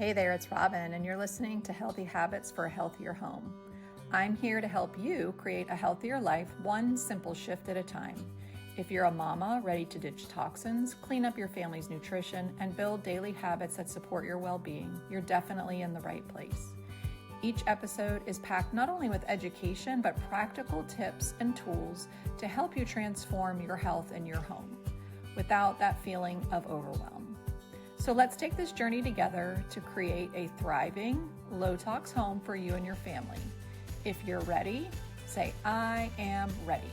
Hey there, it's Robin, and you're listening to Healthy Habits for a Healthier Home. I'm here to help you create a healthier life, one simple shift at a time. If you're a mama ready to ditch toxins, clean up your family's nutrition, and build daily habits that support your well-being, you're definitely in the right place. Each episode is packed not only with education, but practical tips and tools to help you transform your health and your home without that feeling of overwhelm. So let's take this journey together to create a thriving, low-tox home for you and your family. If you're ready, say, I am ready.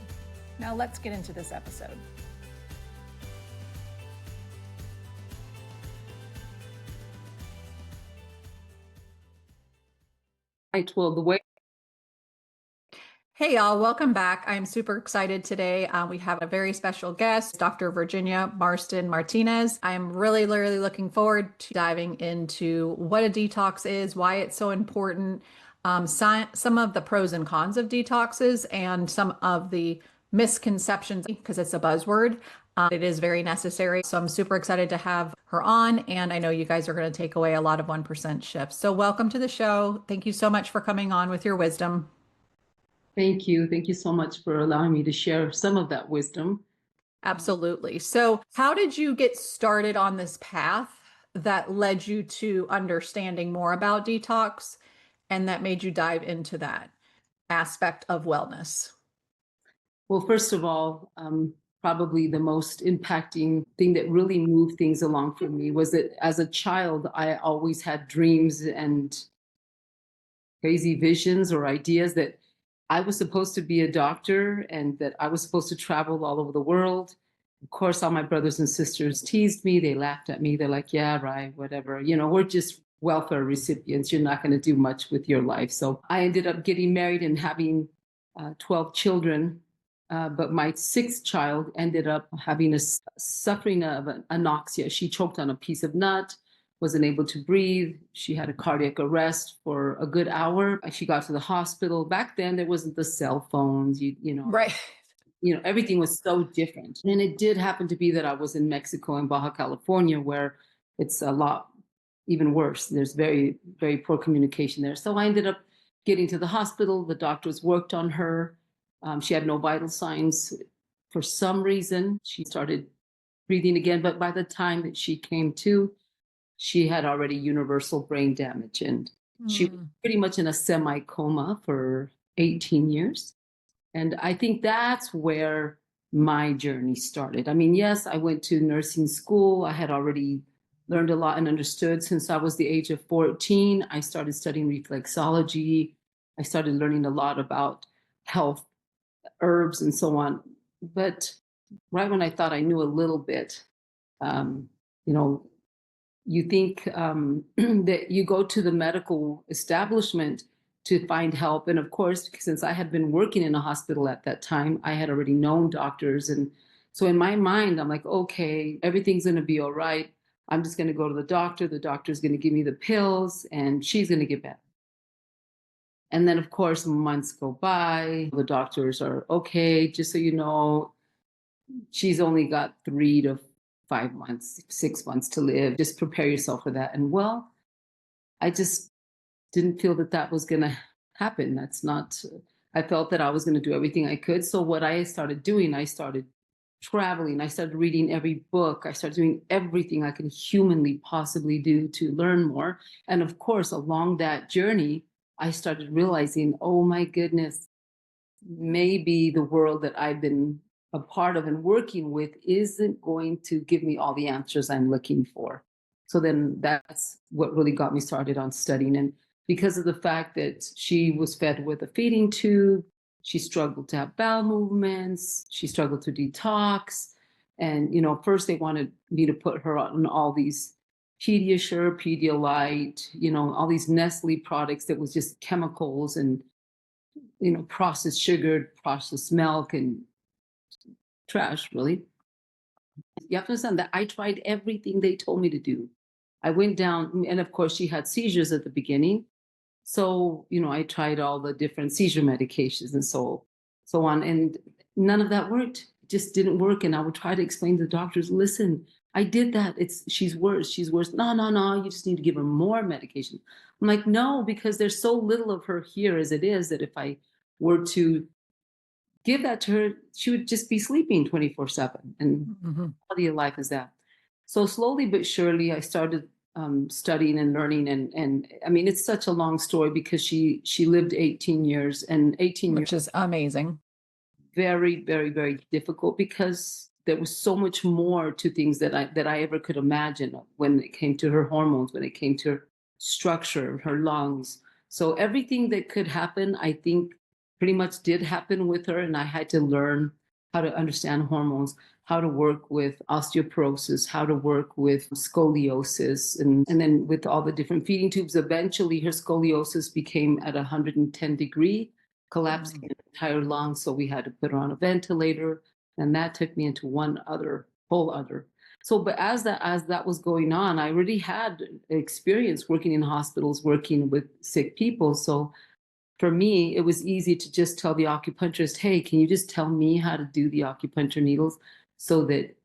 Now let's get into this episode. Right. Well, the way. Hey y'all, welcome back. I'm super excited today. We have a very special guest, Dr. Virginia Marston Martinez. I'm really looking forward to diving into what a detox is, why it's so important, some of the pros and cons of detoxes, and some of the misconceptions, because it's a buzzword. It is very necessary. So I'm super excited to have her on, and I know you guys are going to take away a lot of 1% shifts. So welcome to the show. Thank you so much for coming on with your wisdom. Thank you. Thank you so much for allowing me to share some of that wisdom. Absolutely. So how did you get started on this path that led you to understanding more about detox and that made you dive into that aspect of wellness? Well, first of all, probably the most impacting thing that really moved things along for me was that as a child, I always had dreams and crazy visions or ideas that I was supposed to be a doctor and that I was supposed to travel all over the world. Of course, all my brothers and sisters teased me. They laughed at me. They're like, yeah, right, whatever. You know, we're just welfare recipients. You're not going to do much with your life. So I ended up getting married and having 12 children. But my sixth child ended up having suffering of an anoxia. She choked on a piece of nut, wasn't able to breathe. She had a cardiac arrest for a good hour. She got to the hospital. Back then, there wasn't the cell phones, Right. Everything was so different. And it did happen to be that I was in Mexico and Baja California, where it's a lot even worse. There's very, very poor communication there. So I ended up getting to the hospital. The doctors worked on her. She had no vital signs. For some reason, she started breathing again. But by the time that she came to, she had already universal brain damage. And she was pretty much in a semi-coma for 18 years. And I think that's where my journey started. I mean, yes, I went to nursing school. I had already learned a lot and understood since I was the age of 14. I started studying reflexology. I started learning a lot about health, herbs, and so on. But right when I thought I knew a little bit, you think that you go to the medical establishment to find help. And of course, since I had been working in a hospital at that time, I had already known doctors. And so in my mind, I'm like, okay, everything's going to be all right. I'm just going to go to the doctor. The doctor's going to give me the pills and she's going to get better. And then, of course, months go by. The doctors are, okay, just so you know, she's only got 3 to 5 months, 6 months to live. Just prepare yourself for that. And well, I just didn't feel that that was going to happen. I felt that I was going to do everything I could. So what I started doing, I started traveling. I started reading every book. I started doing everything I could humanly possibly do to learn more. And of course, along that journey, I started realizing, oh my goodness, maybe the world that I've been a part of and working with isn't going to give me all the answers I'm looking for. So then that's what really got me started on studying. And because of the fact that she was fed with a feeding tube, she struggled to have bowel movements, she struggled to detox. And, first they wanted me to put her on all these Pediasure, Pedialyte, all these Nestle products that was just chemicals and, processed sugar, processed milk, and trash, really. You have to understand that I tried everything they told me to do. I went down, and of course, she had seizures at the beginning. So, I tried all the different seizure medications and so on. And none of that worked. It just didn't work. And I would try to explain to the doctors, listen, I did that. She's worse. She's worse. No, no, no. You just need to give her more medication. I'm like, no, because there's so little of her here as it is that if I were to give that to her, she would just be sleeping 24/7. And Mhm. quality of life is that. So slowly but surely, I started studying and learning, and I mean, it's such a long story because she lived 18 years, and 18 years Which is amazing. very, very, very difficult because there was so much more to things that I ever could imagine when it came to her hormones, when it came to her structure, her lungs. So everything that could happen, I think pretty much did happen with her. And I had to learn how to understand hormones, how to work with osteoporosis, how to work with scoliosis, and then with all the different feeding tubes. Eventually her scoliosis became at 110-degree, collapsing Mm. the entire lung. So we had to put her on a ventilator. And that took me into whole other. So, but as that was going on, I already had experience working in hospitals, working with sick people. So for me, it was easy to just tell the acupuncturist, hey, can you just tell me how to do the acupuncture needles so that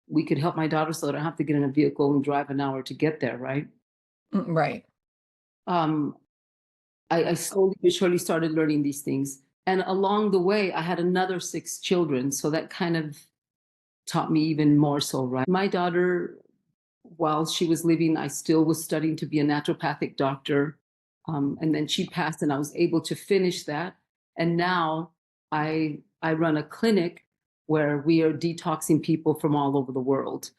we could help my daughter so I don't have to get in a vehicle and drive an hour to get there, right? Right. Um, I slowly but surely started learning these things. And along the way, I had another 6 children. So that kind of taught me even more so, right? My daughter, while she was living, I still was studying to be a naturopathic doctor. And then she passed, and I was able to finish that. And now I run a clinic where we are detoxing people from all over the world.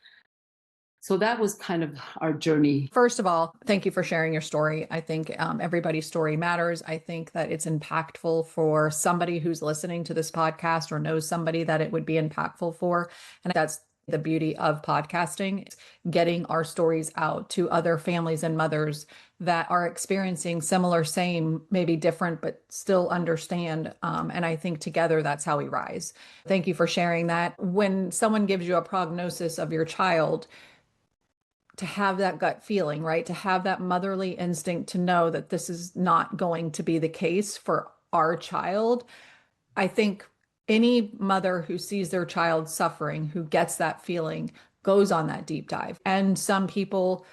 So that was kind of our journey. First of all, thank you for sharing your story. I think everybody's story matters. I think that it's impactful for somebody who's listening to this podcast or knows somebody that it would be impactful for. And that's the beauty of podcasting, getting our stories out to other families and mothers that are experiencing similar, same, maybe different, but still understand. And I think together that's how we rise. Thank you for sharing that. When someone gives you a prognosis of your child, to have that gut feeling, right? To have that motherly instinct to know that this is not going to be the case for our child. I think any mother who sees their child suffering, who gets that feeling, goes on that deep dive. And some people,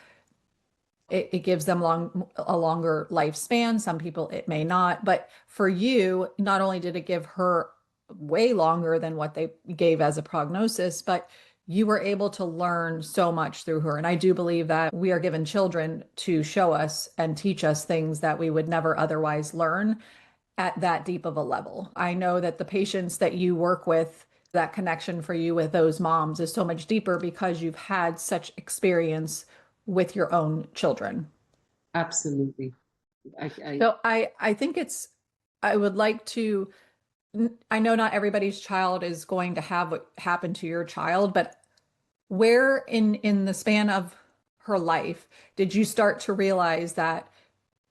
it gives them a longer lifespan. Some people it may not. But for you, not only did it give her way longer than what they gave as a prognosis, but you were able to learn so much through her. And I do believe that we are given children to show us and teach us things that we would never otherwise learn at that deep of a level. I know that the patients that you work with, that connection for you with those moms is so much deeper because you've had such experience with your own children. Absolutely. I So I think I would like to, I know not everybody's child is going to have what happened to your child, but where in the span of her life did you start to realize that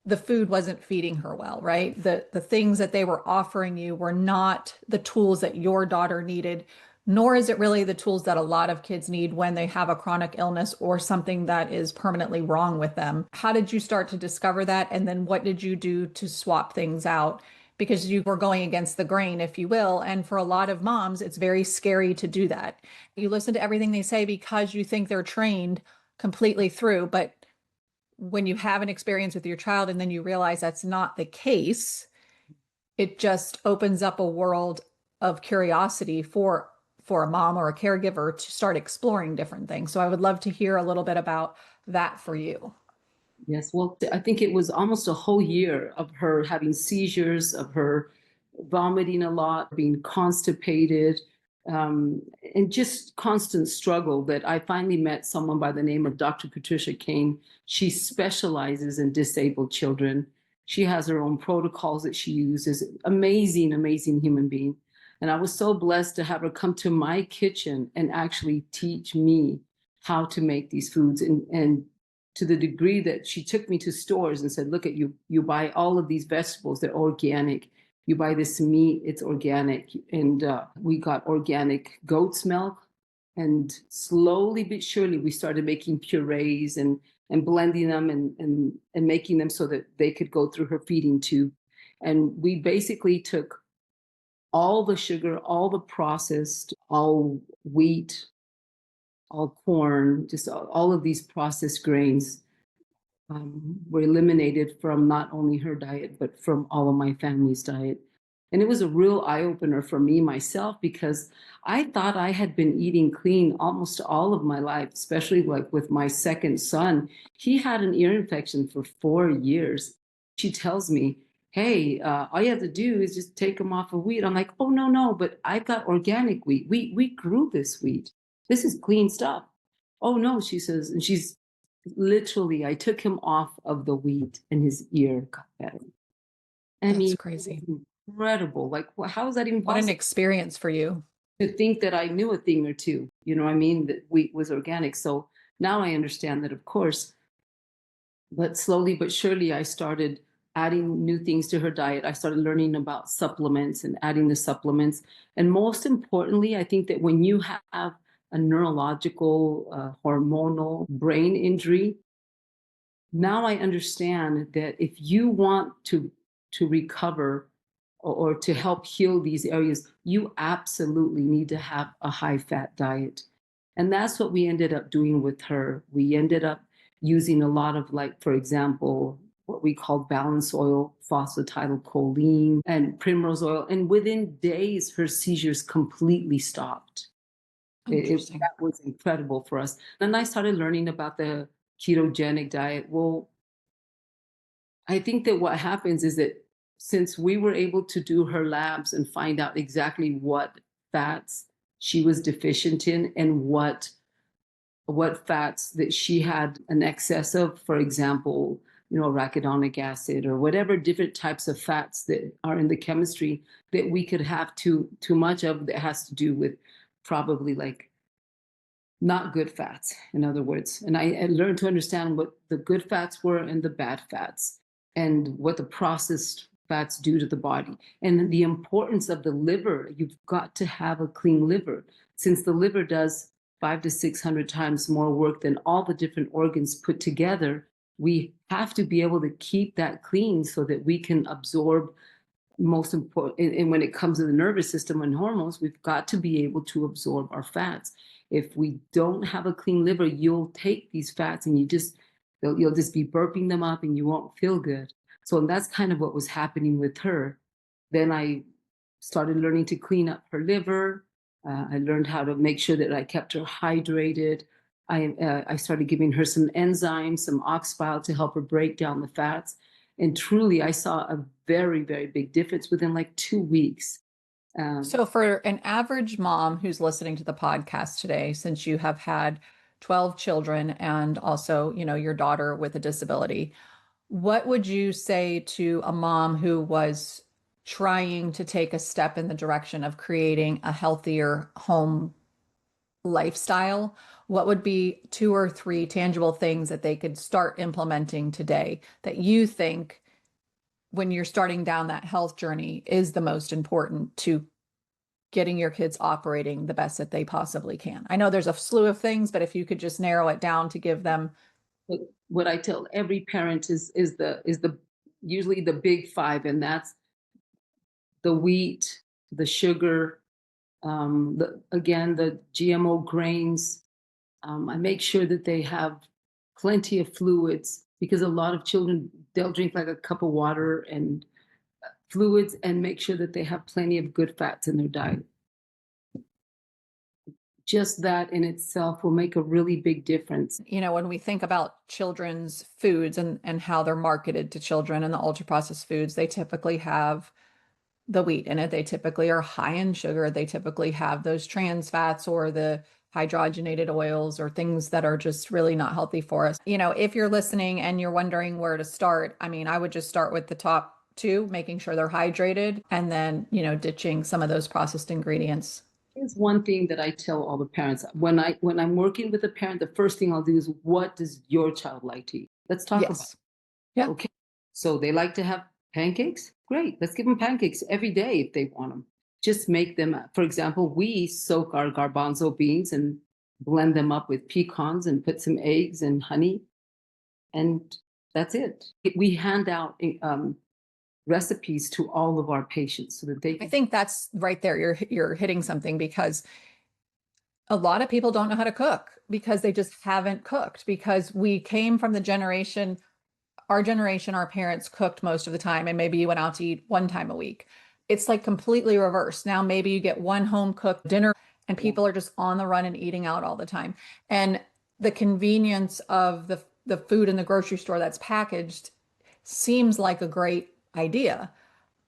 the food wasn't feeding her well, right? The things that they were offering you were not the tools that your daughter needed, nor is it really the tools that a lot of kids need when they have a chronic illness or something that is permanently wrong with them. How did you start to discover that? And then what did you do to swap things out? Because you were going against the grain, if you will. And for a lot of moms, it's very scary to do that. You listen to everything they say because you think they're trained completely through, but when you have an experience with your child and then you realize that's not the case, it just opens up a world of curiosity for a mom or a caregiver to start exploring different things. So I would love to hear a little bit about that for you. Yes, well, I think it was almost a whole year of her having seizures, of her vomiting a lot, being constipated, and just constant struggle that I finally met someone by the name of Dr. Patricia Kane. She specializes in disabled children. She has her own protocols that she uses. Amazing, amazing human being. And I was so blessed to have her come to my kitchen and actually teach me how to make these foods, and to the degree that she took me to stores and said, look at you buy all of these vegetables, they're organic. You buy this meat, it's organic. And we got organic goat's milk. And slowly but surely, we started making purees and blending them and making them so that they could go through her feeding tube. And we basically took all the sugar, all the processed, all wheat, all corn, just all of these processed grains were eliminated from not only her diet, but from all of my family's diet. And it was a real eye opener for me myself, because I thought I had been eating clean almost all of my life, especially like with my second son. He had an ear infection for 4 years. She tells me, hey, all you have to do is just take him off of wheat. I'm like, oh, no, no, but I've got organic wheat. We grew this wheat. This is clean stuff. Oh, no, she says, and she's literally, I took him off of the wheat and his ear got better. I That's mean, crazy. incredible. Like, how is that even What an possible? experience for you. To think that I knew a thing or two, you know what I mean? That wheat was organic. So now I understand that, of course, but slowly but surely I started adding new things to her diet. I started learning about supplements and adding the supplements. And most importantly, I think that when you have a neurological, hormonal brain injury, now I understand that if you want to recover or to help heal these areas, you absolutely need to have a high fat diet. And that's what we ended up doing with her. We ended up using a lot of, like, for example, what we call balance oil, phosphatidylcholine, and primrose oil. And within days, her seizures completely stopped. Interesting. That was incredible for us. Then I started learning about the ketogenic diet. Well, I think that what happens is that since we were able to do her labs and find out exactly what fats she was deficient in and what fats that she had an excess of, for example, arachidonic acid or whatever different types of fats that are in the chemistry that we could have too much of, that has to do with probably like not good fats, in other words. And I learned to understand what the good fats were and the bad fats, and what the processed fats do to the body, and the importance of the liver. You've got to have a clean liver, since the liver does 500 to 600 times more work than all the different organs put together. We have to be able to keep that clean so that we can absorb, most important, and when it comes to the nervous system and hormones, we've got to be able to absorb our fats. If we don't have a clean liver, you'll take these fats and you'll just be burping them up and you won't feel good. So that's kind of what was happening with her. Then I started learning to clean up her liver. I learned how to make sure that I kept her hydrated. I started giving her some enzymes, some ox bile, to help her break down the fats. And truly, I saw a very, very big difference within like 2 weeks. So for an average mom who's listening to the podcast today, since you have had 12 children and also, your daughter with a disability, what would you say to a mom who was trying to take a step in the direction of creating a healthier home lifestyle? What would be 2 or 3 tangible things that they could start implementing today that you think, when you're starting down that health journey, is the most important to getting your kids operating the best that they possibly can? I know there's a slew of things, but if you could just narrow it down to give them. What I tell every parent is the usually the big five, and that's the wheat, the sugar, the GMO grains. I make sure that they have plenty of fluids, because a lot of children, they'll drink like a cup of water and fluids, and make sure that they have plenty of good fats in their diet. Just that in itself will make a really big difference. When we think about children's foods and how they're marketed to children, and the ultra processed foods, they typically have the wheat in it. They typically are high in sugar. They typically have those trans fats or the hydrogenated oils or things that are just really not healthy for us. If you're listening and you're wondering where to start, I would just start with the top 2, making sure they're hydrated, and then, ditching some of those processed ingredients. Here's one thing that I tell all the parents. When I'm working with a parent, the first thing I'll do is, what does your child like to eat? Let's talk about it. Yeah. Okay. So they like to have pancakes? Great. Let's give them pancakes every day if they want them. Just make them, for example, we soak our garbanzo beans and blend them up with pecans and put some eggs and honey, and that's it. We hand out recipes to all of our patients so that they I think that's right there. You're hitting something, because A lot of people don't know how to cook because they just haven't cooked, because we came from the generation, our generation, our parents cooked most of the time, and maybe you went out to eat one time a week. It's like completely reversed. Now maybe you get one home cooked dinner and Yeah. people are just on the run and eating out all the time. And the convenience of the food in the grocery store that's packaged seems like a great idea.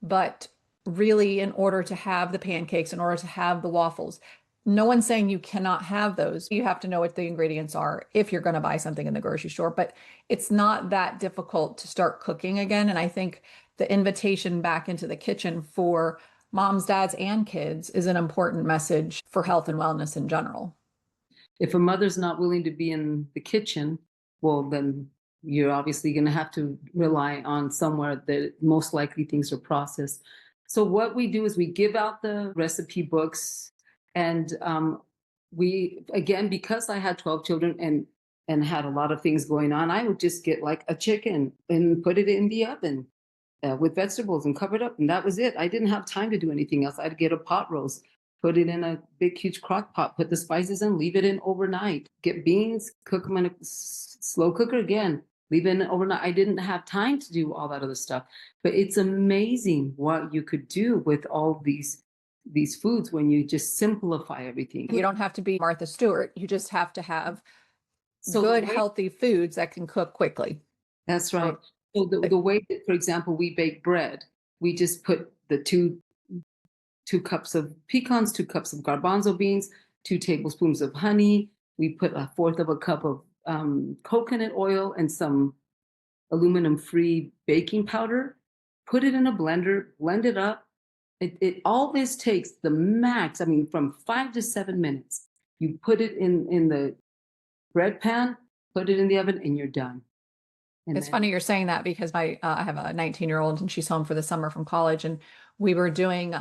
But really, in order to have the pancakes, in order to have the waffles, no one's saying you cannot have those. You have to know what the ingredients are if you're going to buy something in the grocery store, but it's not that difficult to start cooking again. And I think the invitation back into the kitchen for moms, dads, and kids is an important message for health and wellness in general. If a mother's not willing to be in the kitchen, well, then you're obviously going to have to rely on somewhere that most likely things are processed. So what we do is we give out the recipe books, and we, again, because I had 12 children and had a lot of things going on, I would just get like a chicken and put it in the oven with vegetables and cover it up, and that was it. I didn't have time to do anything else. I'd get a pot roast, put it in a big, huge crock pot, put the spices in, leave it in overnight. Get beans, cook them in a slow cooker again, leave it in overnight. I didn't have time to do all that other stuff. But it's amazing what you could do with all these foods when you just simplify everything. You don't have to be Martha Stewart. You just have to have So good, healthy foods that can cook quickly. that's right. So the way that, for example, we bake bread, we just put the two cups of pecans, 2 cups of garbanzo beans, 2 tablespoons of honey. We put a fourth of a cup of coconut oil and some aluminum-free baking powder. Put it in a blender, blend it up. It all this takes the max, I mean, from 5 to 7 minutes. You put it in the bread pan, put it in the oven, and you're done. And It's then, funny you're saying that because I have a 19-year-old and she's home for the summer from college, and we were doing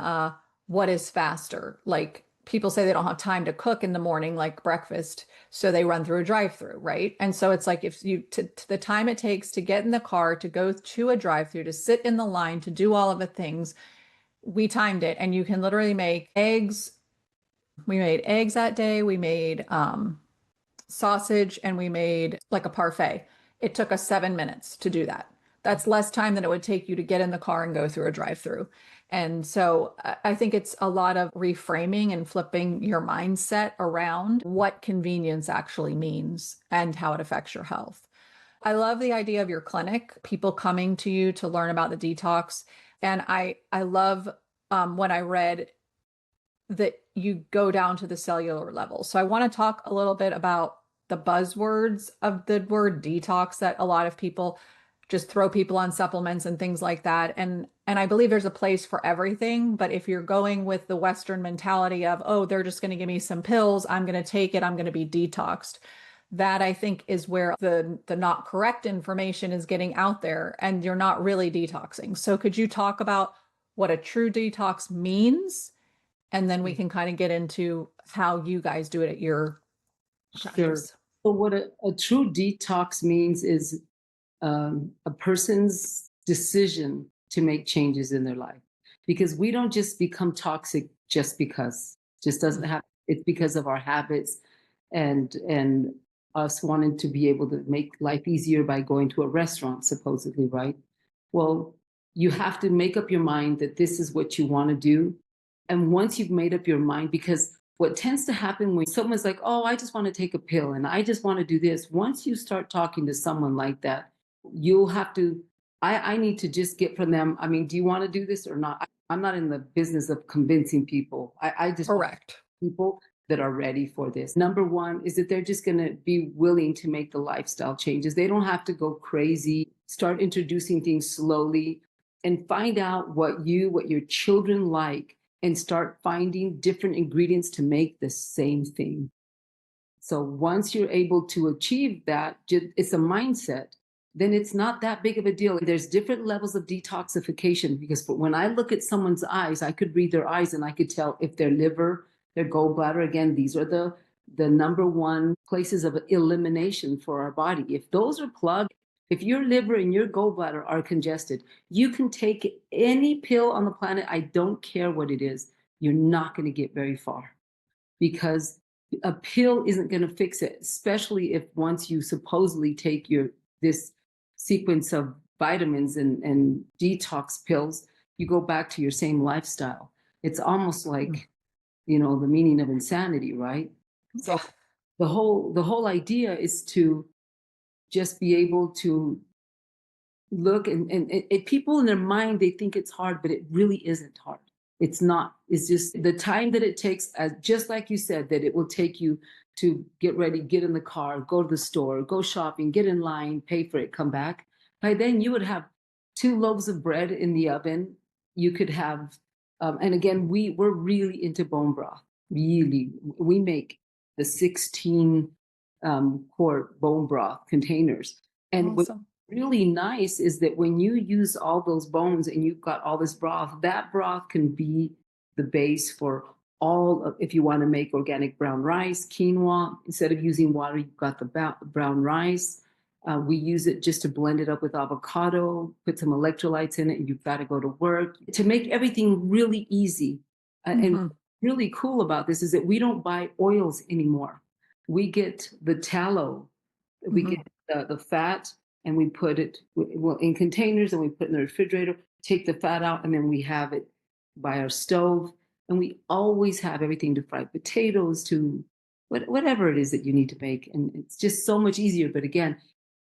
what is faster. Like people say they don't have time to cook in the morning, like breakfast, so they run through a drive-through, right? And so it's like if you to the time it takes to get in the car, to go to a drive-through, to sit in the line, to do all of the things, we timed it, and you can literally make eggs. We made eggs that day. We made sausage, and we made like a parfait. It took us 7 minutes to do that. That's less time than it would take you to get in the car and go through a drive-through. And so I think it's a lot of reframing and flipping your mindset around what convenience actually means and how it affects your health. I love the idea of your clinic, people coming to you to learn about the detox. And I love when I read that you go down to the cellular level. So I want to talk a little bit about the buzzwords of the word detox that a lot of people just throw people on supplements and things like that. And I believe there's a place for everything, but if you're going with the Western mentality of, oh, they're just going to give me some pills, I'm going to take it, I'm going to be detoxed. That I think is where the not correct information is getting out there, and you're not really detoxing. So could you talk about what a true detox means? And then we can kind of get into how you guys do it at your sure. practice. So what a true detox means is a person's decision to make changes in their life, because we don't just become toxic just because. Just doesn't happen. It's because of our habits and us wanting to be able to make life easier by going to a restaurant, supposedly, right? Well, you have to make up your mind that this is what you want to do. And once you've made up your mind, because what tends to happen when someone's like, oh, I just want to take a pill and I just want to do this, once you start talking to someone like that, you'll have to, I need to just get from them, I mean, do you want to do this or not? I'm not in the business of convincing people. I just want Correct. people that are ready for this. Number one is that they're just going to be willing to make the lifestyle changes. They don't have to go crazy. Start introducing things slowly and find out what your children like, and start finding different ingredients to make the same thing. So once you're able to achieve that, it's a mindset, then it's not that big of a deal. There's different levels of detoxification, because when I look at someone's eyes, I could read their eyes and I could tell if their liver, their gallbladder, again, these are the number one places of elimination for our body. If those are plugged, if your liver and your gallbladder are congested, you can take any pill on the planet. I don't care what it is. You're not going to get very far, because A pill isn't going to fix it, especially if once you supposedly take this sequence of vitamins and detox pills, you go back to your same lifestyle. It's almost like, the meaning of insanity, right? So Yeah. the whole idea is to just be able to look and people in their mind, they think it's hard, but it really isn't hard. It's not. It's just the time that it takes, just like you said, that it will take you to get ready, get in the car, go to the store, go shopping, get in line, pay for it, come back. By then you would have 2 loaves of bread in the oven. You could have and again, we're really into bone broth. Really, we make the 16 quart bone broth containers. And Awesome. really nice is that when you use all those bones and you've got all this broth, that broth can be the base for all of, if you want to make organic brown rice, quinoa, instead of using water, you've got the brown rice. We use it just to blend it up with avocado, put some electrolytes in it, and you've got to go to work to make everything really easy. And Hmm. really cool about this is that we don't buy oils anymore. We get the tallow, we Hmm. get the fat, and we put it in containers and we put it in the refrigerator, take the fat out, and then we have it by our stove. And we always have everything to fry potatoes, to whatever it is that you need to make. And it's just so much easier. But again,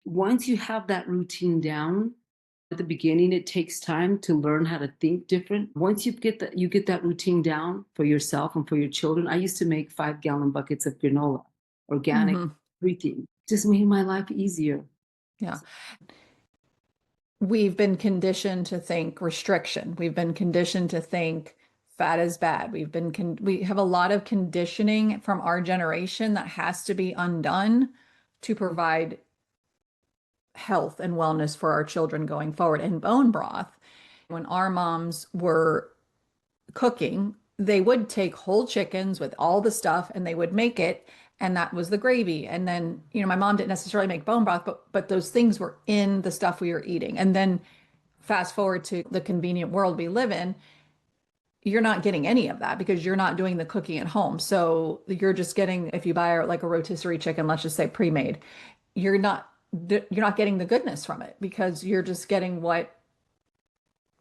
once you have that routine down, at the beginning, it takes time to learn how to think different. Once you get that routine down for yourself and for your children. I used to make 5-gallon buckets of granola, organic, Hmm. everything. Just made my life easier. Yeah. We've been conditioned to think restriction. We've been conditioned to think fat is bad. We have a lot of conditioning from our generation that has to be undone to provide health and wellness for our children going forward. And bone broth, when our moms were cooking, they would take whole chickens with all the stuff and they would make it, and that was the gravy. And then, my mom didn't necessarily make bone broth, but those things were in the stuff we were eating. And then fast forward to the convenient world we live in, you're not getting any of that because you're not doing the cooking at home. So you're just getting, if you buy like a rotisserie chicken, let's just say pre-made, you're not you're not getting the goodness from it because you're just getting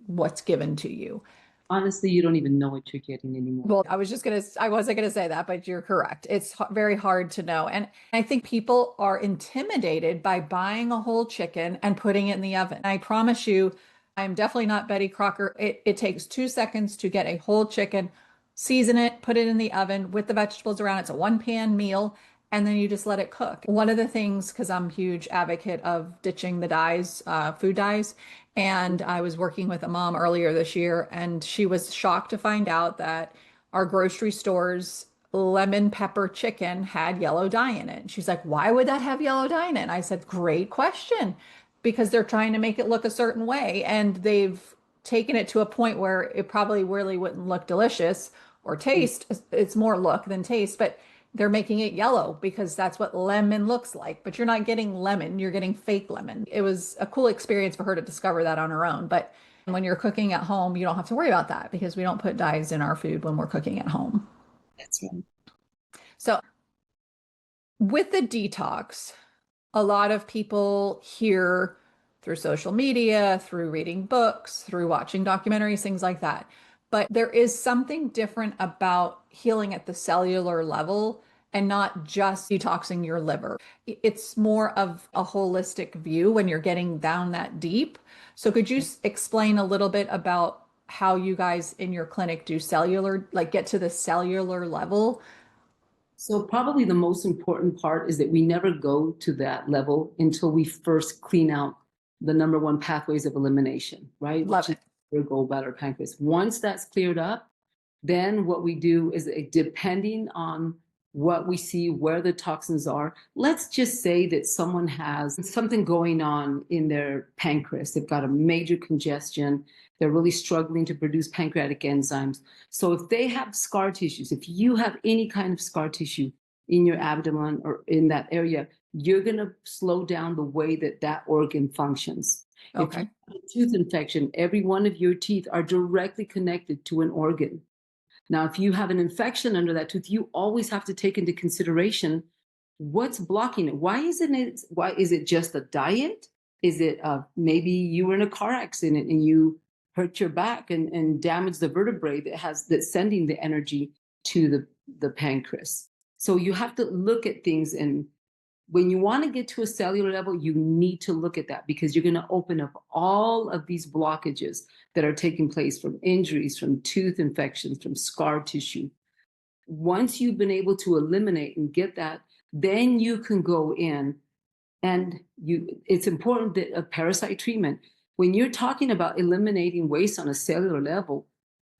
what's given to you. Honestly, you don't even know what you're getting anymore. Well, I wasn't gonna say that, but you're correct. It's very hard to know. And I think people are intimidated by buying a whole chicken and putting it in the oven. I promise you, I'm definitely not Betty Crocker. It takes 2 seconds to get a whole chicken, season it, put it in the oven with the vegetables around. It's a one pan meal, and then you just let it cook. One of the things, because I'm a huge advocate of ditching the dyes, food dyes, and I was working with a mom earlier this year, and she was shocked to find out that our grocery store's lemon pepper chicken had yellow dye in it. And she's like, why would that have yellow dye in it? And I said, great question. Because they're trying to make it look a certain way, and they've taken it to a point where it probably really wouldn't look delicious or taste. It's more look than taste, but they're making it yellow because that's what lemon looks like. But you're not getting lemon, you're getting fake lemon. It was a cool experience for her to discover that on her own. But when you're cooking at home, you don't have to worry about that because we don't put dyes in our food when we're cooking at home. That's right. So with the detox, a lot of people hear through social media, through reading books, through watching documentaries, things like that. But there is something different about healing at the cellular level and not just detoxing your liver. It's more of a holistic view when you're getting down that deep. So could you explain a little bit about how you guys in your clinic do cellular, like get to the cellular level? So probably the most important part is that we never go to that level until we first clean out the number one pathways of elimination, right? Love Which is it. your gallbladder, pancreas. Once that's cleared up, then what we do is depending on what we see, where the toxins are, let's just say that someone has something going on in their pancreas. They've got a major congestion. They're really struggling to produce pancreatic enzymes. So if they have scar tissues, if you have any kind of scar tissue in your abdomen or in that area, you're going to slow down the way that that organ functions. If you Okay. have a tooth infection, every one of your teeth are directly connected to an organ. Now, if you have an infection under that tooth, you always have to take into consideration what's blocking it. Why is it just a diet? Is it maybe you were in a car accident and you hurt your back and damaged the vertebrae that's sending the energy to the pancreas? So you have to look at things, and when you want to get to a cellular level, you need to look at that, because you're going to open up all of these blockages that are taking place from injuries, from tooth infections, from scar tissue. Once you've been able to eliminate and get that, then you can go in and it's important that a parasite treatment, when you're talking about eliminating waste on a cellular level,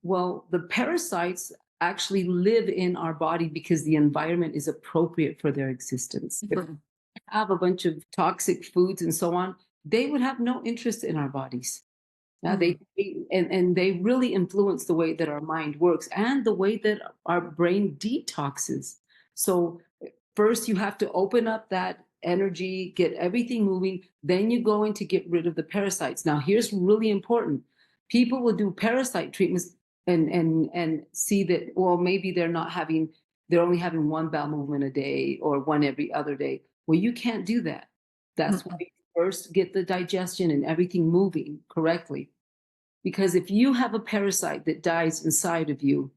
well, the parasites actually live in our body because the environment is appropriate for their existence. If we have a bunch of toxic foods and so on, they would have no interest in our bodies. Now, they really influence the way that our mind works and the way that our brain detoxes. So first you have to open up that energy, get everything moving, then you go in to get rid of the parasites. Now, here's really important. People will do parasite treatments and see that, well, maybe they're only having one bowel movement a day or one every other day. Well, you can't do that. That's why you first get the digestion and everything moving correctly. Because if you have a parasite that dies inside of you,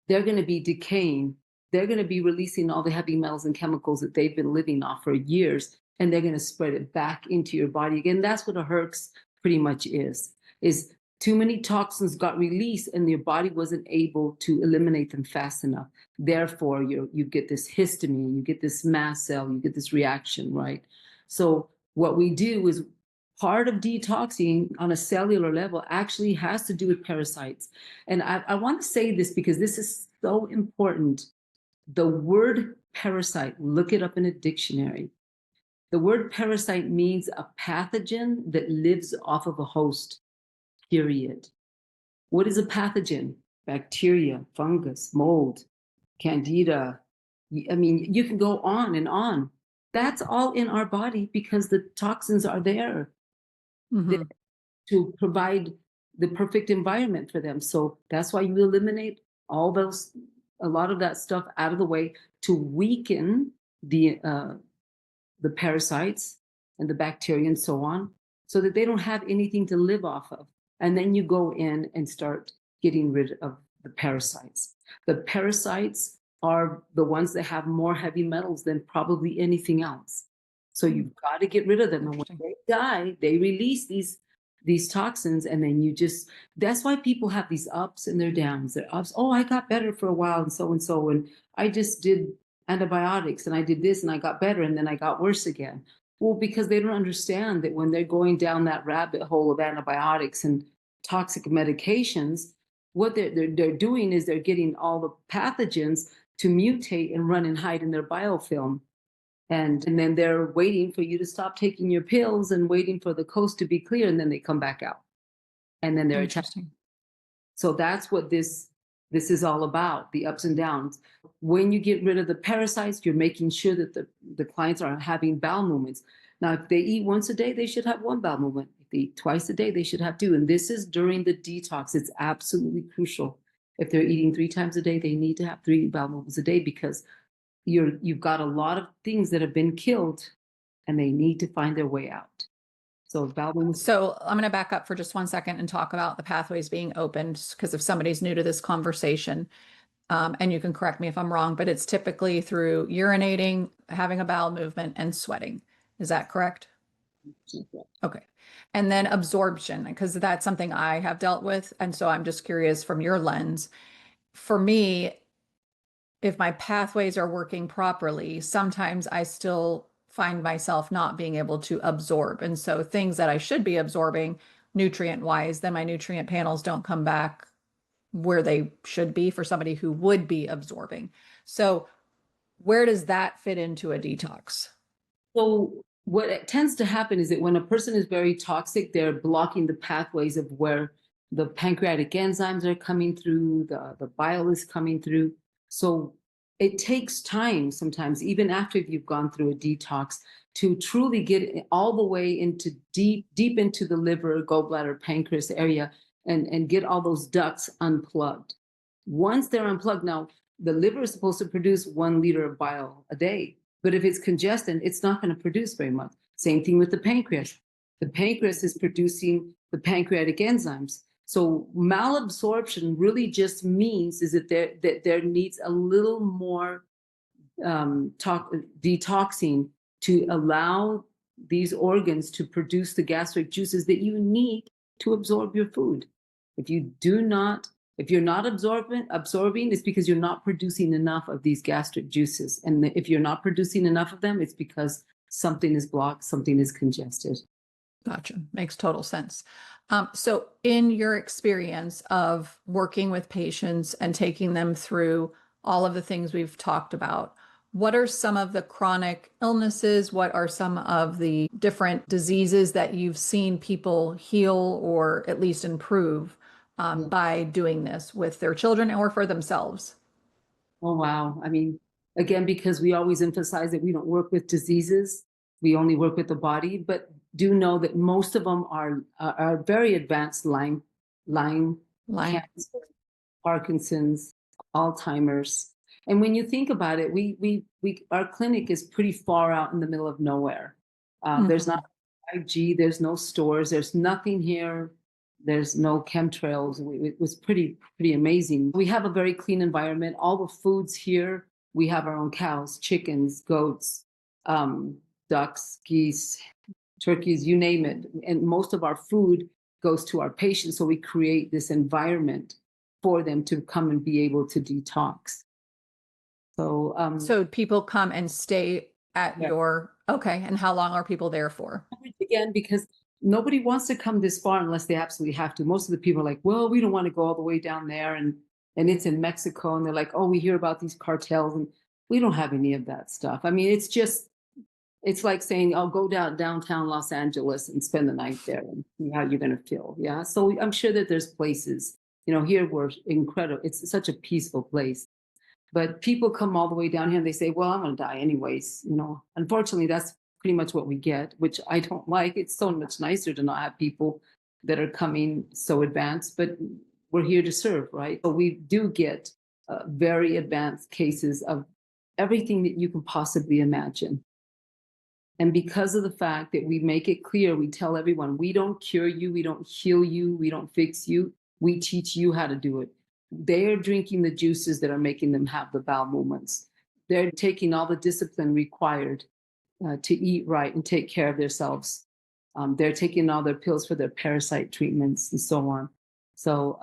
they're going to be decaying. They're going to be releasing all the heavy metals and chemicals that they've been living off for years, and they're going to spread it back into your body again. That's what a herx pretty much is too many toxins got released and your body wasn't able to eliminate them fast enough. Therefore, you get this histamine, you get this mast cell, you get this reaction, right? So what we do is part of detoxing on a cellular level actually has to do with parasites. And I want to say this because this is so important. The word parasite, look it up in a dictionary. The word parasite means a pathogen that lives off of a host, period. What is a pathogen? Bacteria, fungus, mold, candida. I mean, you can go on and on. That's all in our body because the toxins are there to provide the perfect environment for them. So that's why you eliminate a lot of that stuff out of the way to weaken the parasites and the bacteria and so on, so that they don't have anything to live off of. And then you go in and start getting rid of the parasites. The parasites are the ones that have more heavy metals than probably anything else. So you've got to get rid of them. And when they die, they release these toxins, and then that's why people have these ups and their downs. Their ups, oh, I got better for a while and so, and I just did antibiotics and I did this and I got better and then I got worse again. Well, because they don't understand that when they're going down that rabbit hole of antibiotics and toxic medications, what they're doing is they're getting all the pathogens to mutate and run and hide in their biofilm. And then they're waiting for you to stop taking your pills and waiting for the coast to be clear, and then they come back out. And then they're attacking. So that's what this is all about, the ups and downs. When you get rid of the parasites, you're making sure that the clients are having bowel movements. Now, if they eat once a day, they should have one bowel movement. If they eat twice a day, they should have two. And this is during the detox. It's absolutely crucial. If they're eating 3 times a day, they need to have 3 bowel movements a day, because you've got a lot of things that have been killed and they need to find their way out. So bowel movements. So I'm going to back up for just 1 second and talk about the pathways being opened, because if somebody's new to this conversation, and you can correct me if I'm wrong, but it's typically through urinating, having a bowel movement, and sweating. Is that correct? Okay. And then absorption, because that's something I have dealt with. And so I'm just curious from your lens. For me, if my pathways are working properly, sometimes I still find myself not being able to absorb. And so things that I should be absorbing nutrient wise, then my nutrient panels don't come back where they should be for somebody who would be absorbing. So where does that fit into a detox? So what tends to happen is that when a person is very toxic, they're blocking the pathways of where the pancreatic enzymes are coming through, the bile is coming through. So it takes time sometimes, even after you've gone through a detox, to truly get all the way into deep into the liver, gallbladder, pancreas area, and get all those ducts unplugged. Once they're unplugged, now the liver is supposed to produce 1 liter of bile a day. But if it's congested, it's not going to produce very much. Same thing with the pancreas. The pancreas is producing the pancreatic enzymes. So malabsorption really just means is that there needs a little more detoxing to allow these organs to produce the gastric juices that you need to absorb your food. If you're not absorbing, it's because you're not producing enough of these gastric juices. And if you're not producing enough of them, it's because something is blocked, something is congested. Gotcha. Makes total sense. So in your experience of working with patients and taking them through all of the things we've talked about, what are some of the chronic illnesses? What are some of the different diseases that you've seen people heal or at least improve by doing this with their children or for themselves? Oh, wow. I mean, again, because we always emphasize that we don't work with diseases, we only work with the body, but do know that most of them are very advanced Lyme cancer, Parkinson's, Alzheimer's. And when you think about it, our clinic is pretty far out in the middle of nowhere. There's not 5G, there's no stores, there's nothing here. There's no chemtrails. It was pretty amazing. We have a very clean environment. All the foods here, we have our own cows, chickens, goats, ducks, geese, turkeys, you name it. And most of our food goes to our patients. So we create this environment for them to come and be able to detox. So people come and stay at your, okay. And how long are people there for? Again, because nobody wants to come this far unless they absolutely have to. Most of the people are like, well, we don't want to go all the way down there. And it's in Mexico. And they're like, oh, we hear about these cartels. And we don't have any of that stuff. I mean, it's like saying, I'll go downtown Los Angeles and spend the night there and see how you're going to feel. Yeah. So I'm sure that there's places, here we're incredible. It's such a peaceful place. But people come all the way down here and they say, well, I'm going to die anyways. Unfortunately, that's pretty much what we get, which I don't like. It's so much nicer to not have people that are coming so advanced, but we're here to serve, right? So we do get very advanced cases of everything that you can possibly imagine. And because of the fact that we make it clear, we tell everyone, we don't cure you, we don't heal you, we don't fix you, we teach you how to do it. They are drinking the juices that are making them have the bowel movements. They're taking all the discipline required to eat right and take care of themselves. They're taking all their pills for their parasite treatments and so on. So,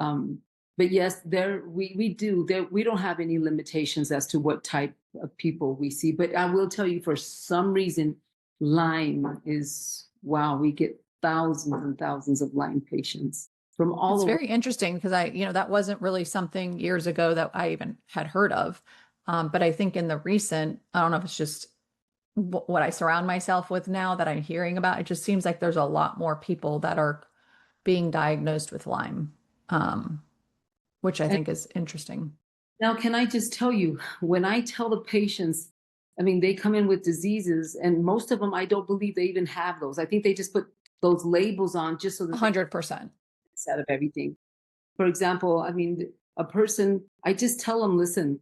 but yes, we don't have any limitations as to what type of people we see. But I will tell you, for some reason, Lyme is, wow, we get thousands and thousands of Lyme patients from all over. It's very interesting because that wasn't really something years ago that I even had heard of. But I think in the recent, I don't know if it's just what I surround myself with now that I'm hearing about, it just seems like there's a lot more people that are being diagnosed with Lyme, which I think is interesting. Now, can I just tell you, when I tell the patients, I mean, they come in with diseases and most of them, I don't believe they even have those. I think they just put those labels on just so that 100%. Out of everything. For example, I mean, a person, I just tell them, listen,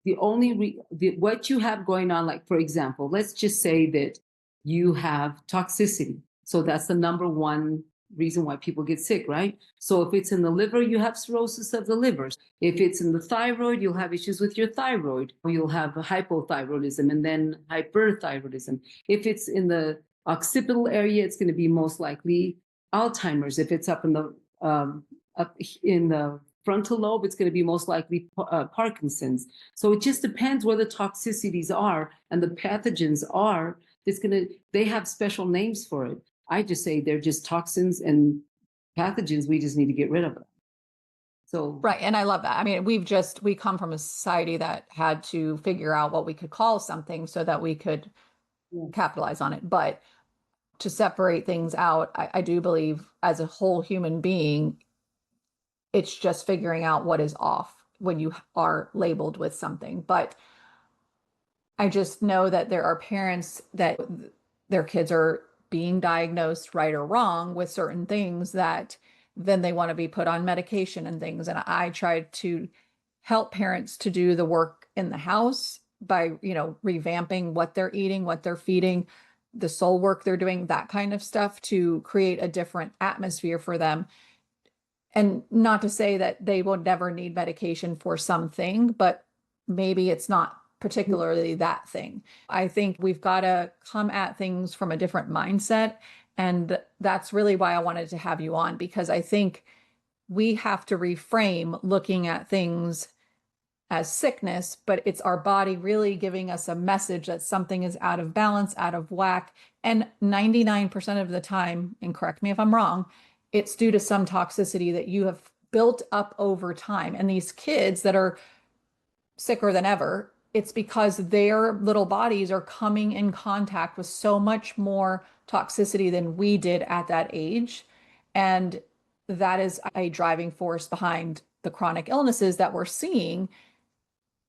what you have going on, like, for example, let's just say that you have toxicity. So that's the number one reason why people get sick, right? So if it's in the liver, you have cirrhosis of the liver. If it's in the thyroid, you'll have issues with your thyroid. You'll have hypothyroidism and then hyperthyroidism. If it's in the occipital area, it's going to be most likely Alzheimer's. If it's up in the frontal lobe, it's going to be most likely Parkinson's. So it just depends where the toxicities are and the pathogens are. They have special names for it. I just say they're just toxins and pathogens. We just need to get rid of them. So right, and I love that. I mean, we come from a society that had to figure out what we could call something so that we could capitalize on it. But to separate things out, I do believe as a whole human being, it's just figuring out what is off when you are labeled with something. But I just know that there are parents that their kids are being diagnosed right or wrong with certain things that then they want to be put on medication and things. And I tried to help parents to do the work in the house by, revamping what they're eating, what they're feeding, the soul work they're doing, that kind of stuff to create a different atmosphere for them. And not to say that they will never need medication for something, but maybe it's not particularly that thing. I think we've got to come at things from a different mindset. And that's really why I wanted to have you on, because I think we have to reframe looking at things as sickness, but it's our body really giving us a message that something is out of balance, out of whack. And 99% of the time, and correct me if I'm wrong, it's due to some toxicity that you have built up over time. And these kids that are sicker than ever, it's because their little bodies are coming in contact with so much more toxicity than we did at that age. And that is a driving force behind the chronic illnesses that we're seeing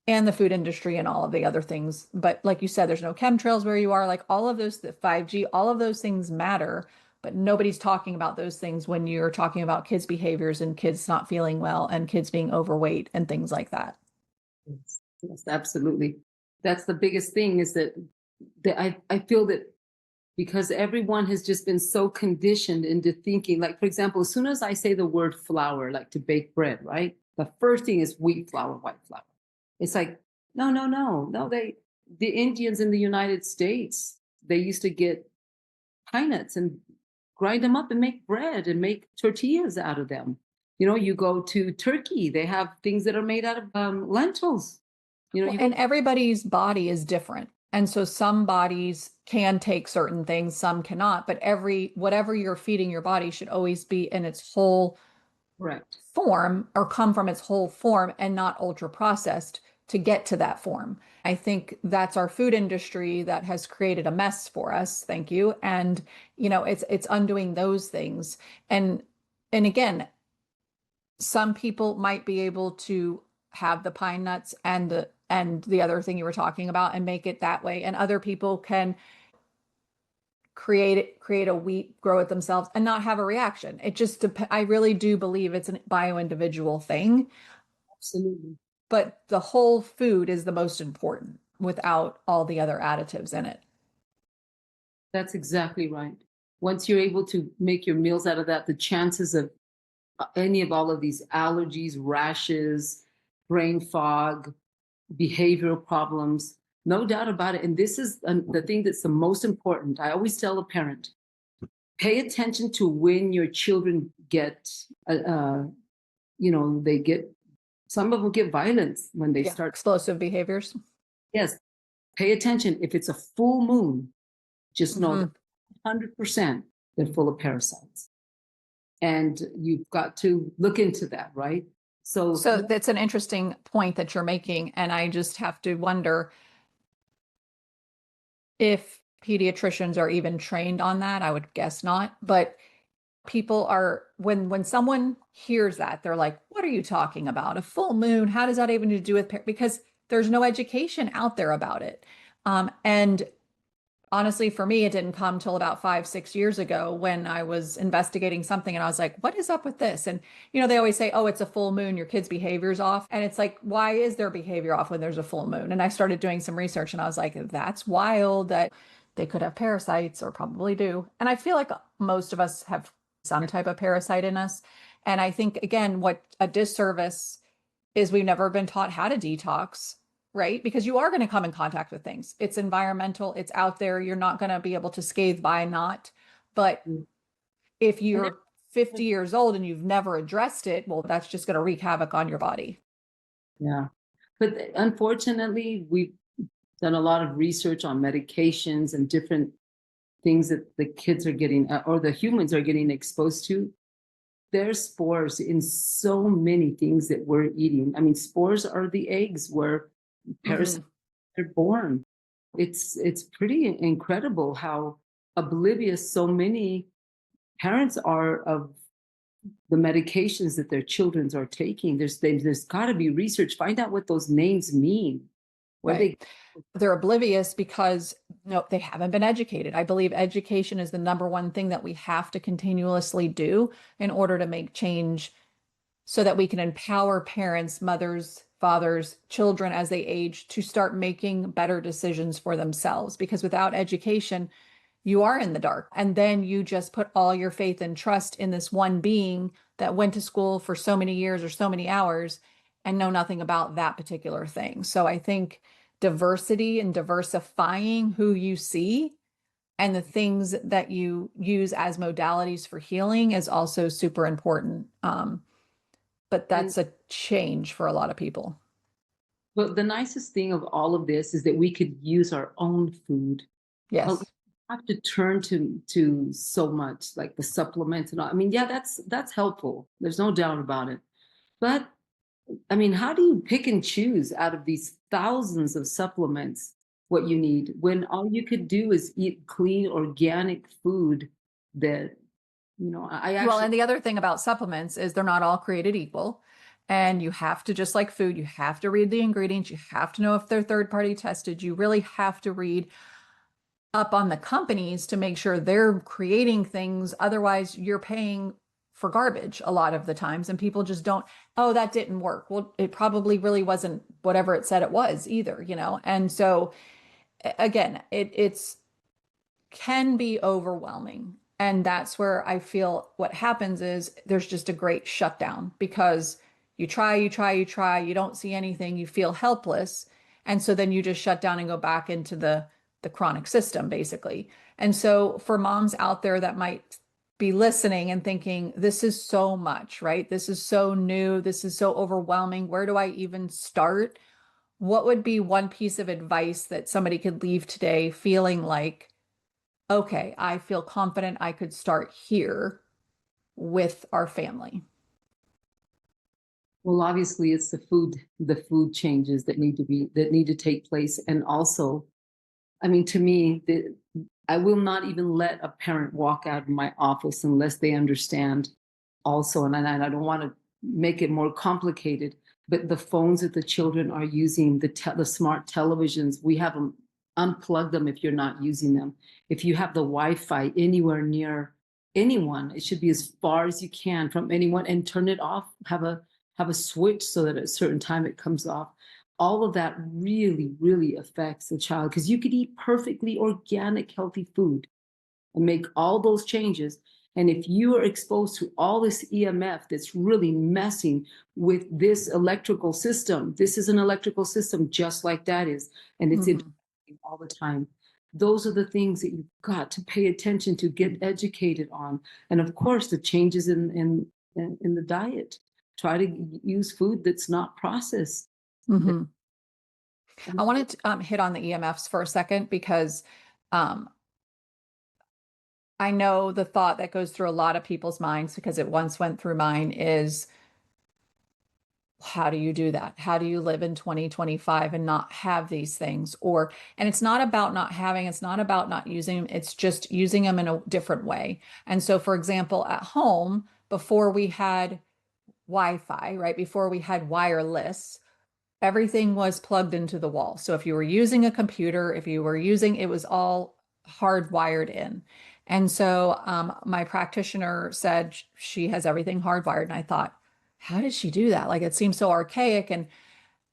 and the food industry and all of the other things. But like you said, there's no chemtrails where you are, like all of those, the 5G, all of those things matter, but nobody's talking about those things when you're talking about kids' behaviors and kids not feeling well and kids being overweight and things like that. Yes, yes, absolutely. That's the biggest thing is that I feel that because everyone has just been so conditioned into thinking, like, for example, as soon as I say the word flour, like to bake bread, right? The first thing is wheat flour, white flour. It's like, no, no, no, no. The Indians in the United States, they used to get pine nuts and grind them up and make bread and make tortillas out of them. You go to Turkey, they have things that are made out of lentils. And everybody's body is different. And so some bodies can take certain things, some cannot, but whatever you're feeding your body should always be in its whole correct form or come from its whole form and not ultra processed to get to that form. I think that's our food industry that has created a mess for us. Thank you. And it's undoing those things. And again, some people might be able to have the pine nuts and the other thing you were talking about and make it that way. And other people can create a wheat, grow it themselves and not have a reaction. I really do believe it's a bio-individual thing. Absolutely. But the whole food is the most important without all the other additives in it. That's exactly right. Once you're able to make your meals out of that, the chances of any of all of these allergies, rashes, brain fog, behavioral problems, no doubt about it. And this is the thing that's the most important. I always tell a parent, pay attention to when your children get, they get, some of them get violence when they start. Explosive behaviors. Yes. Pay attention. If it's a full moon, just know that 100% they're full of parasites. And you've got to look into that, right? So that's an interesting point that you're making. And I just have to wonder if pediatricians are even trained on that. I would guess not. But people are, when someone hears that, they're like, what are you talking about? A full moon? How does that even do with, because there's no education out there about it. And honestly, for me, it didn't come till about 5-6 years ago when I was investigating something and I was like, what is up with this? And, they always say, oh, it's a full moon, your kid's behavior's off. And it's like, why is their behavior off when there's a full moon? And I started doing some research and I was like, that's wild that they could have parasites or probably do. And I feel like most of us have some type of parasite in us. And I think, again, what a disservice is we've never been taught how to detox, right? Because you are going to come in contact with things. It's environmental, it's out there. You're not going to be able to scathe by not. But if you're 50 years old and you've never addressed it, well, that's just going to wreak havoc on your body. Yeah. But unfortunately, we've done a lot of research on medications and different things that the kids are getting, or the humans are getting exposed to. There's spores in so many things that we're eating. I mean, spores are the eggs where parasites are born. It's pretty incredible how oblivious so many parents are of the medications that their children are taking. There's got to be research. Find out what those names mean. Right. They're oblivious because they haven't been educated. I believe education is the number one thing that we have to continuously do in order to make change so that we can empower parents, mothers, fathers, children as they age to start making better decisions for themselves. Because without education, you are in the dark. And then you just put all your faith and trust in this one being that went to school for so many years or so many hours and know nothing about that particular thing. So I think diversity and diversifying who you see and the things that you use as modalities for healing is also super important. But And that's a change for a lot of people. but the nicest thing of all of this is that we could use our own food. We Yes. have to turn to so much like the supplements and all. I mean, yeah, that's helpful. There's no doubt about it. But I mean, how do you pick and choose out of these thousands of supplements what you need when all you could do is eat clean, organic food that, I Well, actually, and the other thing about supplements is they're not all created equal. And you have to, just like food, you have to read the ingredients. You have to know if they're third party tested. You really have to read up on the companies to make sure they're creating things. Otherwise, you're paying for garbage a lot of the times. And people just don't, oh, that didn't work. Well, it probably really wasn't whatever it said it was either, you know? And so, again, it's can be overwhelming. And that's where I feel what happens is there's just a great shutdown because you try, you don't see anything, you feel helpless. And so then you just shut down and go back into the chronic system, basically. And so for moms out there that might be listening and thinking, this is so much, right? This is so new. This is so overwhelming. Where do I even start? What would be one piece of advice that somebody could leave today feeling like, okay, I feel confident I could start here with our family? well, obviously it's the food changes that need to take place. And also, I mean, to me, I will not even let a parent walk out of my office unless they understand also. And I don't want to make it more complicated, but the phones that the children are using, the smart televisions, we have them, unplug them if you're not using them. If you have the Wi-Fi anywhere near anyone, it should be as far as you can from anyone, and turn it off. Have a switch so that at a certain time it comes off. All of that really, really affects the child because you could eat perfectly organic, healthy food and make all those changes. And if you are exposed to all this EMF that's really messing with this electrical system, this is an electrical system just like that is, and it's Mhm. all the time. Those are the things that you've got to pay attention to, get educated on, and of course the changes in the diet. Try to use food that's not processed. Mhm. I wanted to hit on the EMFs for a second because um, I know the thought that goes through a lot of people's minds because it once went through mine is, how do you do that? How do you live in 2025 and not have these things? And it's not about not having, it's not about not using them, it's just using them in a different way. And so, for example, at home, before we had Wi-Fi, right? Before we had wireless, everything was plugged into the wall. So if you were using a computer, if you were using, it was all hardwired in. And so my practitioner said she has everything hardwired. And I thought, how did she do that? Like it seems so archaic. And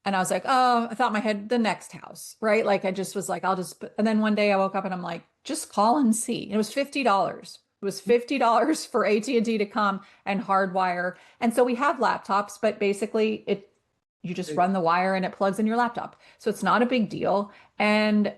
I was like, oh, I thought in my head, the next house, right? Like I just was like, and then one day I woke up and I'm like, just call and see. And it was $50. It was $50 for AT&T to come and hardwire. And so we have laptops, but basically you just run the wire and it plugs in your laptop. So it's not a big deal. And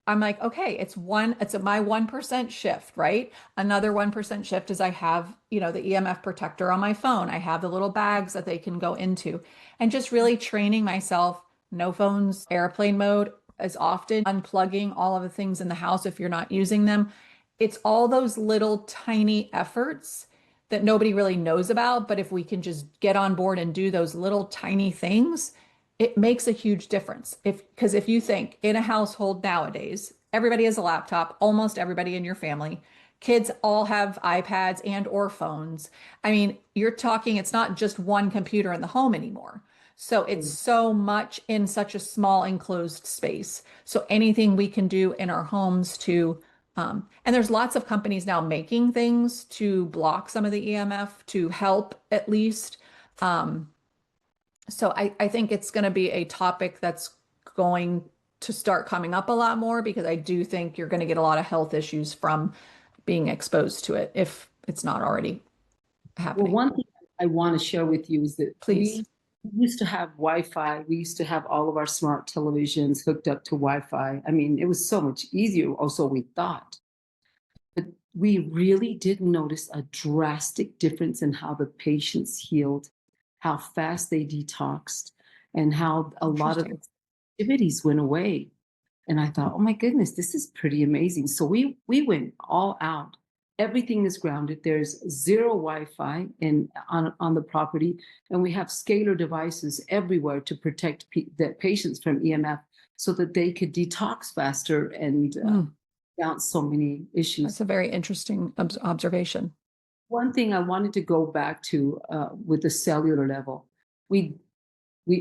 I'm like, okay, it's my 1% shift, right? Another 1% shift is I have, the EMF protector on my phone. I have the little bags that they can go into and just really training myself, no phones, airplane mode as often, unplugging all of the things in the house if you're not using them. It's all those little tiny efforts that nobody really knows about. But if we can just get on board and do those little tiny things, it makes a huge difference. Because if you think in a household nowadays, everybody has a laptop, almost everybody in your family, kids all have iPads and or phones. I mean, you're talking, it's not just one computer in the home anymore. So it's so much in such a small enclosed space. So anything we can do in our homes and there's lots of companies now making things to block some of the EMF to help at least. Um, So I think it's going to be a topic that's going to start coming up a lot more because I do think you're going to get a lot of health issues from being exposed to it if it's not already Well, happening. one thing I want to share with you is that Please. we used to have Wi-Fi. We used to have all of our smart televisions hooked up to Wi-Fi. I mean, it was so much easier, also we thought. But we really did notice a drastic difference in how the patients healed, how fast they detoxed, and how a lot of Interesting. activities went away. And I thought, oh my goodness, this is pretty amazing. So we went all out. Everything is grounded. There's zero Wi-Fi on the property, and we have scalar devices everywhere to protect the patients from EMF, so that they could detox faster and down so many issues. That's a very interesting observation. One thing I wanted to go back to with the cellular level, we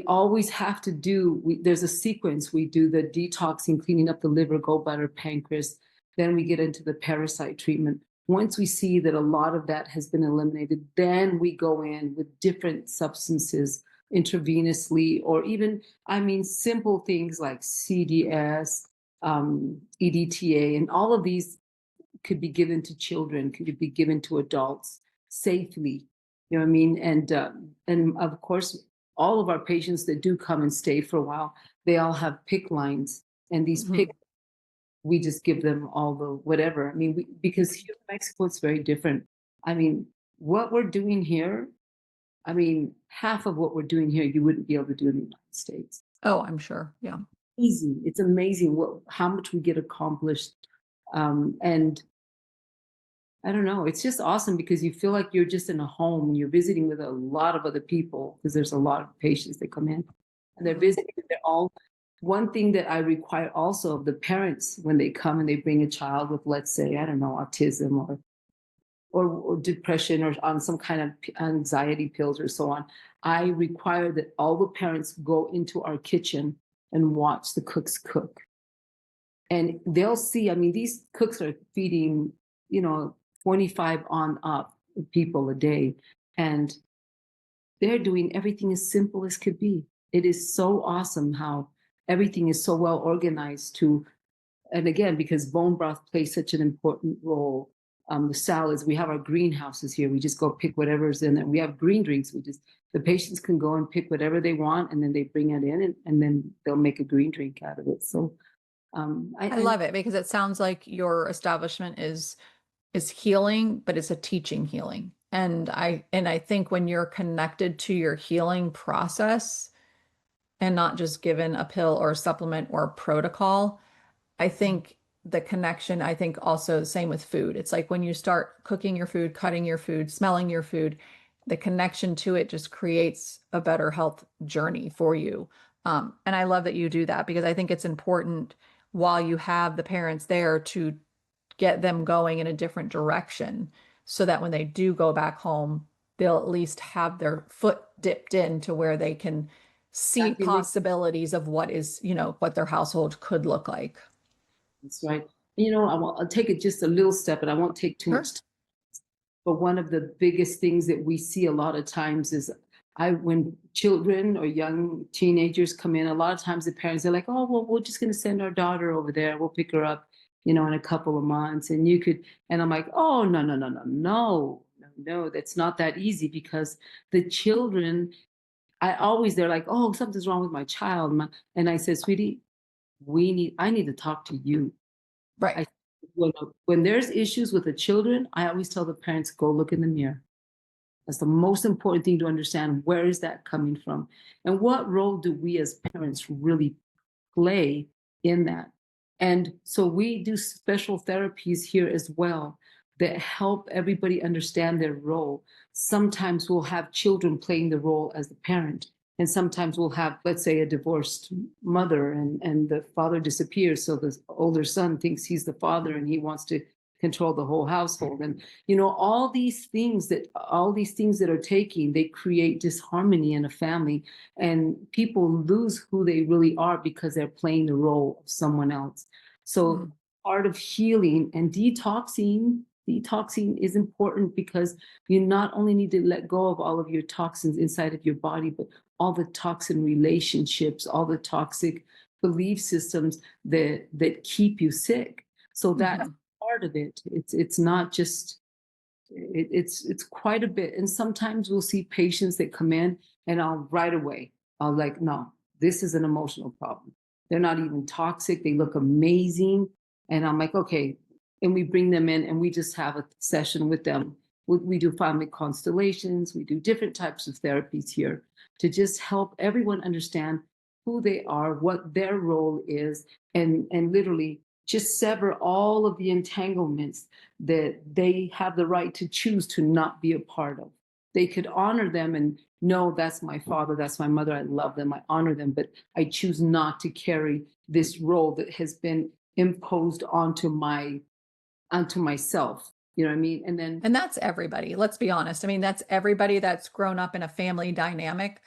always have to do, there's a sequence. We do the detoxing, cleaning up the liver, gallbladder, pancreas. Then we get into the parasite treatment. Once we see that a lot of that has been eliminated, then we go in with different substances intravenously, or even, I mean, simple things like CDS, EDTA, and all of these could be given to children, could be given to adults safely. You know what I mean? And of course, all of our patients that do come and stay for a while, they all have PIC lines, and these PIC, we just give them all the whatever. I mean, because here in Mexico, it's very different. I mean, what we're doing here, I mean, half of what we're doing here, you wouldn't be able to do in the United States. Oh, I'm sure. Yeah. Easy. It's amazing how much we get accomplished. And I don't know, it's just awesome because you feel like you're just in a home and you're visiting with a lot of other people, because there's a lot of patients that come in and they're visiting. They're all, one thing that I require also of the parents when they come and they bring a child with, let's say, I don't know, autism or depression or on some kind of anxiety pills or so on, I require that all the parents go into our kitchen and watch the cooks cook. And they'll see, I mean, these cooks are feeding, 25 on up people a day, and they're doing everything as simple as could be. It is so awesome how everything is so well organized and again, because bone broth plays such an important role. The salads, we have our greenhouses here. We just go pick whatever's in there. We have green drinks. The patients can go and pick whatever they want, and then they bring it in, and then they'll make a green drink out of it. So I love it because it sounds like your establishment is healing, but it's a teaching healing. And I think when you're connected to your healing process and not just given a pill or a supplement or a protocol, I think the connection, I think also the same with food. It's like when you start cooking your food, cutting your food, smelling your food, the connection to it just creates a better health journey for you. And I love that you do that because I think it's important while you have the parents there to get them going in a different direction so that when they do go back home, they'll at least have their foot dipped in to where they can see possibilities of what is, what their household could look like. That's right. I'll take it just a little step, and I won't take too much time. But one of the biggest things that we see a lot of times is when children or young teenagers come in, a lot of times the parents are like, oh, well, we're just going to send our daughter over there. We'll pick her up, in a couple of months. And I'm like, oh, no, that's not that easy, because the children, they're like, oh, something's wrong with my child. And I said, sweetie, I need to talk to you. Right. When there's issues with the children, I always tell the parents, go look in the mirror. That's the most important thing to understand. Where is that coming from? And what role do we as parents really play in that? And so we do special therapies here as well that help everybody understand their role. Sometimes we'll have children playing the role as the parent. And sometimes we'll have, let's say, a divorced mother and the father disappears. So the older son thinks he's the father and he wants to control the whole household. And, all these things that are taking, they create disharmony in a family, and people lose who they really are because they're playing the role of someone else. So part of healing and detoxing detoxing is important because you not only need to let go of all of your toxins inside of your body, but all the toxin relationships, all the toxic belief systems that keep you sick. So that's part of it. It's not just it's quite a bit. And sometimes we'll see patients that come in and I'll like, no, this is an emotional problem. They're not even toxic. They look amazing. And I'm like, okay. And we bring them in and we just have a session with them. We do family constellations. We do different types of therapies here to just help everyone understand who they are, what their role is, and literally just sever all of the entanglements that they have the right to choose to not be a part of. They could honor them and know that's my father, that's my mother, I love them, I honor them, but I choose not to carry this role that has been imposed onto myself. You know what I mean? And that's everybody. Let's be honest. I mean, that's everybody that's grown up in a family dynamic.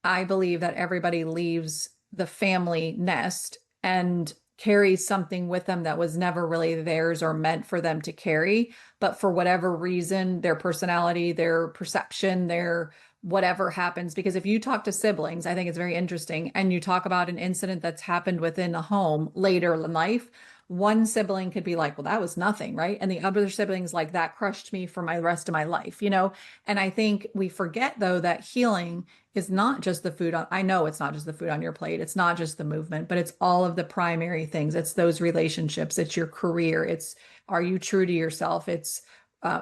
I believe that everybody leaves the family nest and carries something with them that was never really theirs or meant for them to carry. But for whatever reason, their personality, their perception, their whatever happens. Because if you talk to siblings, I think it's very interesting, and you talk about an incident that's happened within a home later in life, one sibling could be like, well, that was nothing, right? And the other siblings like, that crushed me for my rest of my life, you know? And I think we forget, though, that healing is not just the food on, I know it's not just the food on your plate. It's not just the movement, but it's all of the primary things. It's those relationships. It's your career. It's, are you true to yourself? It's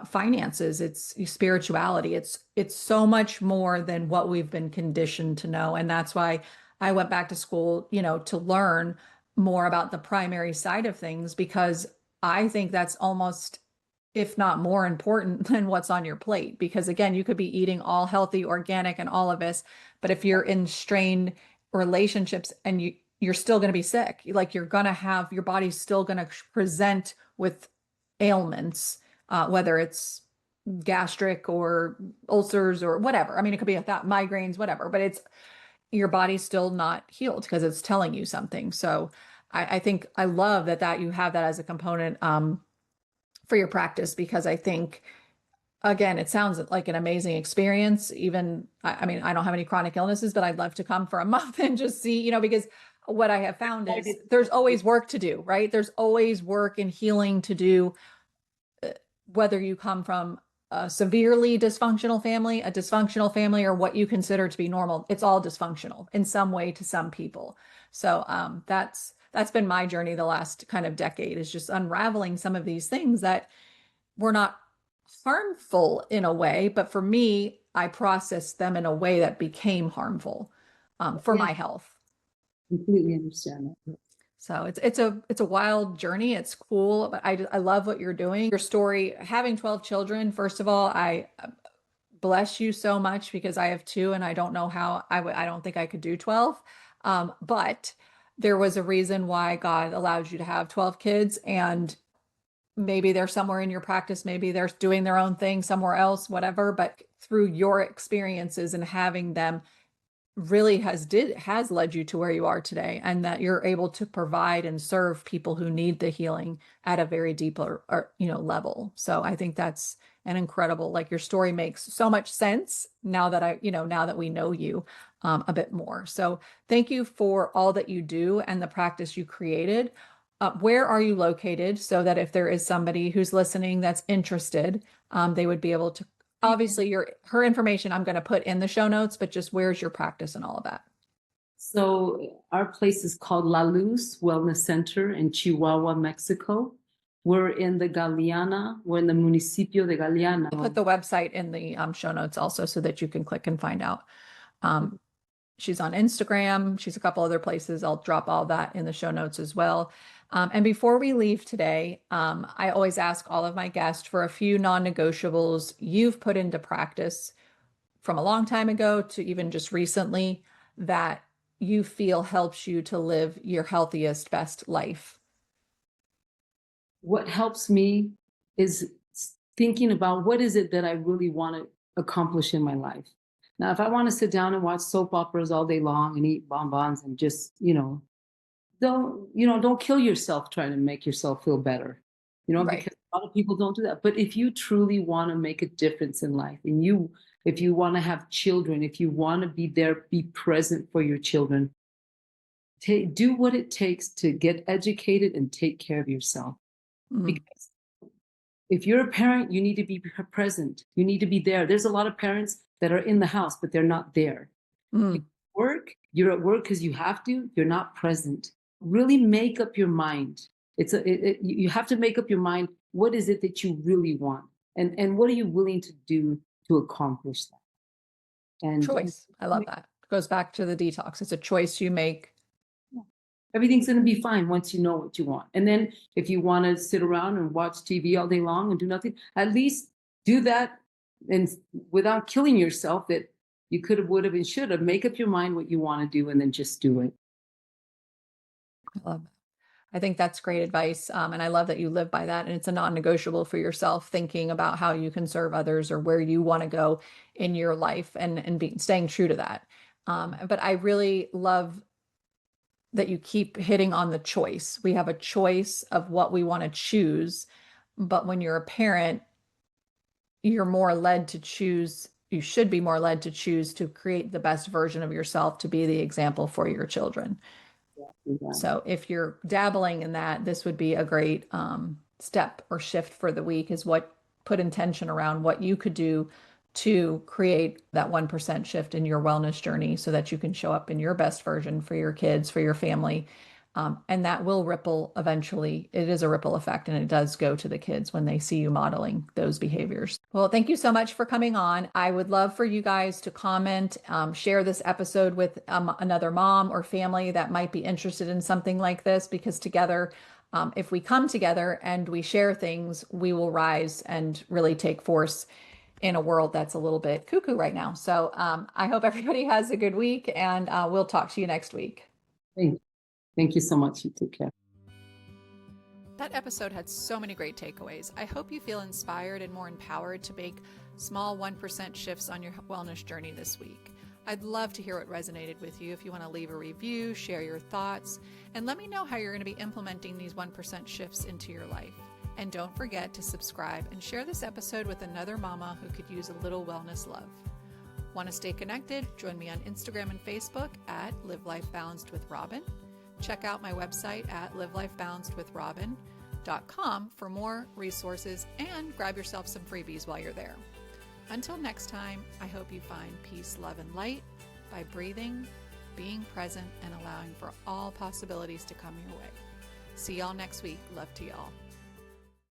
finances. It's spirituality. It's so much more than what we've been conditioned to know. And that's why I went back to school, you know, to learn more about the primary side of things, because I think that's almost, if not more important than what's on your plate. Because again, you could be eating all healthy, organic, and all of this, but if you're in strained relationships and you're still going to be sick, like you're going to have, your body's still going to present with ailments, whether it's gastric or ulcers or whatever. I mean, it could be that migraines, whatever, but it's, your body's still not healed because it's telling you something. So I think I love that you have that as a component for your practice, because I think, again, it sounds like an amazing experience. Even, I mean, I don't have any chronic illnesses, but I'd love to come for a month and just see, you know, because what I have found is there's always work to do, right? There's always work and healing to do, whether you come from a severely dysfunctional family, a dysfunctional family, or what you consider to be normal. It's all dysfunctional in some way to some people. So that's been my journey the last kind of decade, is just unraveling some of these things that were not harmful in a way, but for me, I processed them in a way that became harmful for my health. Completely understand that. So it's a wild journey. It's cool, but I love what you're doing. Your story, having 12 children, first of all, I bless you so much, because I have 2 and I don't know how I don't think I could do 12. But there was a reason why God allowed you to have 12 kids, and maybe they're somewhere in your practice, maybe they're doing their own thing somewhere else, whatever, but through your experiences and having them really has led you to where you are today, and that you're able to provide and serve people who need the healing at a very deeper level. So I think that's an incredible, like, your story makes so much sense now that now that we know you a bit more. So thank you for all that you do and the practice you created. Where are you located, so that if there is somebody who's listening that's interested, they would be able to, obviously her information I'm going to put in the show notes, but just where's your practice and all of that? So our place is called La Luz Wellness Center in Chihuahua, Mexico. We're in the Galeana. We're in the municipio de Galeana. I'll put the website in the show notes also, so that you can click and find out. She's on Instagram. She's a couple other places. I'll drop all that in the show notes as well. And before we leave today, I always ask all of my guests for a few non-negotiables you've put into practice from a long time ago to even just recently that you feel helps you to live your healthiest, best life. What helps me is thinking about what is it that I really want to accomplish in my life. Now, if I want to sit down and watch soap operas all day long and eat bonbons and just, don't kill yourself trying to make yourself feel better, Right. because A lot of people don't do that. But if you truly want to make a difference in life, and if you want to have children, if you want to be there, be present for your children, do what it takes to get educated and take care of yourself. Mm, Because if you're a parent, you need to be present. You need to be there. There's a lot of parents that are in the house, but they're not there. You mm. work, you're at work because you have to, you're not present. Really make up your mind. You have to make up your mind. What is it that you really want? And what are you willing to do to accomplish that? And Choice. I love that. Goes back to the detox. It's a choice you make. everything's going to be fine once you know what you want. And then if you want to sit around and watch TV all day long and do nothing, at least do that, and without killing yourself, that you could have, would have, and should have. Make up your mind what you want to do and then just do it. I love that. I think that's great advice. And I love that you live by that. And it's a non-negotiable for yourself, thinking about how you can serve others or where you want to go in your life, and staying true to that. But I really love that you keep hitting on the choice. We have a choice of what we want to choose. But when you're a parent, you're more led to choose, you should be more led to choose to create the best version of yourself, to be the example for your children. Yeah. So if you're dabbling in that, this would be a great step or shift for the week, is what, put intention around what you could do to create that 1% shift in your wellness journey, so that you can show up in your best version for your kids, for your family. And that will ripple eventually. It is a ripple effect, and it does go to the kids when they see you modeling those behaviors. Well, thank you so much for coming on. I would love for you guys to comment, share this episode with another mom or family that might be interested in something like this, because together, if we come together and we share things, we will rise and really take force in a world that's a little bit cuckoo right now. So I hope everybody has a good week, and we'll talk to you next week. Thank you so much. You take care. That episode had so many great takeaways. I hope you feel inspired and more empowered to make small 1% shifts on your wellness journey this week. I'd love to hear what resonated with you. If you want to leave a review, share your thoughts, and let me know how you're going to be implementing these 1% shifts into your life. And don't forget to subscribe and share this episode with another mama who could use a little wellness love. Want to stay connected? Join me on Instagram and Facebook at Live Life Balanced with Robin. Check out my website at livelifebalancedwithrobin.com for more resources, and grab yourself some freebies while you're there. Until next time, I hope you find peace, love, and light by breathing, being present, and allowing for all possibilities to come your way. See y'all next week. Love to y'all.